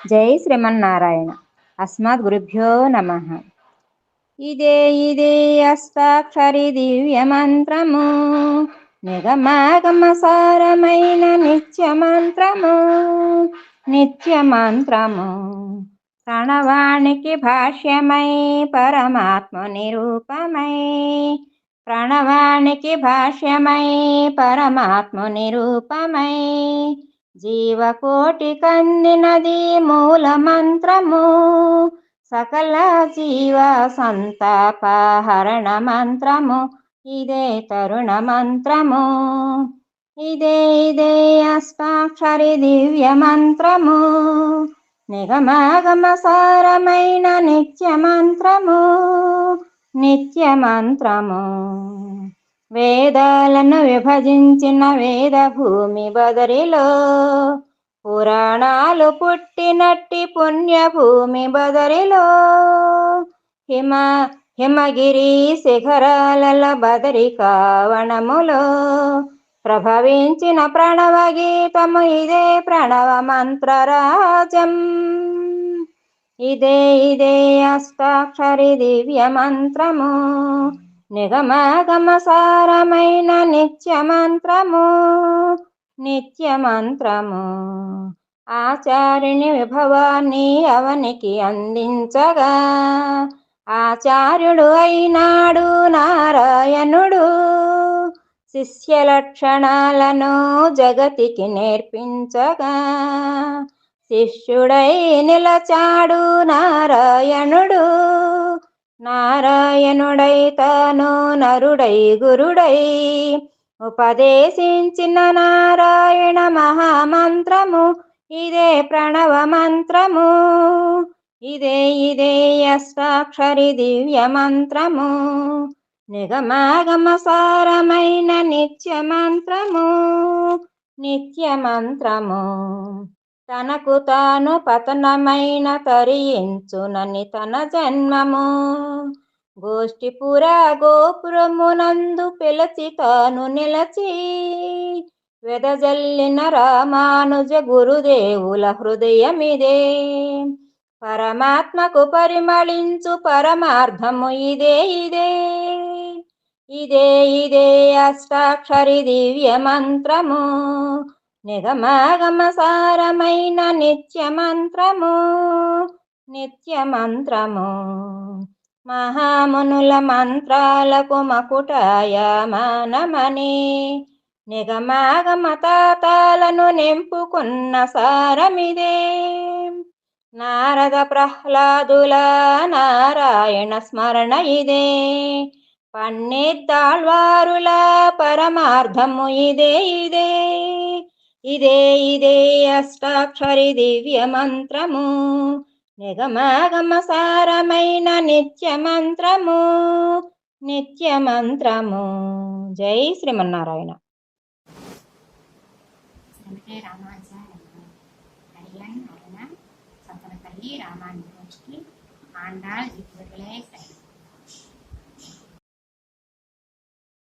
జై శ్రీమన్నారాయణ. అస్మద్ గురుభ్యో నమః. ఇదే ఇదే అష్టాక్షరి దివ్య మంత్రము, నిగమాగమ సారమైన నిత్య మంత్రము. నిత్య మంత్రము ప్రణవానికి భాష్యమై పరమాత్మ నిరూపమై. ప్రణవానికి భాష్యమై పరమాత్మ నిరూపమై. జీవకోటి కందినది మూల మంత్రము, సకల జీవ సంతాపహరణ మంత్రము. ఇదే తరుణ మంత్రము, ఇదే ఇదే అష్టాక్షరి దివ్య మంత్రము, నిగమాగమ సారమైన నిత్య మంత్రము. నిత్య మంత్రము వేదాలను విభజించిన వేద భూమి బదరిలో, పురాణాలు పుట్టినట్టి పుణ్యభూమి బదరిలో. హిమగిరి శిఖరాల బదరికావనములో ప్రభవించిన ప్రణవ గీతము. ఇదే ప్రణవ మంత్రరాజం, ఇదే ఇదే అష్టాక్షరి దివ్య మంత్రము, నిగమాగమ సారమైన నిత్య మంత్రము. నిత్య మంత్రము ఆచార్యుని విభవాన్ని అవనికి అందించగా, ఆచార్యుడు అయినాడు నారాయణుడు. శిష్య లక్షణాలను జగతికి నేర్పించగా, శిష్యుడై నిలచాడు నారాయణుడు. నారాయణుడై తాను నరుడై గురుడై ఉపదేశించిన నారాయణ మహామంత్రము. ఇదే ప్రణవ మంత్రము, ఇదే ఇదే అష్టాక్షరి దివ్య మంత్రము, నిగమాగమ సారమైన నిత్య మంత్రము. నిత్య మంత్రము తనకు తాను పతనమైన తరించునని తన జన్మము, గోష్ఠిపుర గోపురమునందు పిలచి తాను నిలచి, వెదజల్లిన రామానుజ గురుదేవుల హృదయమిదే. పరమాత్మకు పరిమళించు పరమార్థము. ఇదే ఇదే ఇదే ఇదే అష్టాక్షరి దివ్య మంత్రము, నిగమాగమ సారమైన నిత్య మంత్రము. నిత్య మంత్రము మహామునుల మంత్రాలకు మకుటాయమానమని, నిగమాగమ తాతాలను నింపుకున్న సారమిదే. నారద ప్రహ్లాదుల నారాయణ స్మరణ ఇదే, పన్నీర్దాళ్వారుల పరమార్థము. ఇదే ఇదే ఇదే ఇదే అష్టాక్షరి దివ్య మంత్రము, నిగమాగమ సారమైన నిత్య మంత్రము. నిత్య మంత్రము. జై శ్రీమన్నారాయణ. ராமானுஜாச்சாரிய சத்தனப்பள்ளி ராமானுஜி ஆண்டாள் இப்பொருளே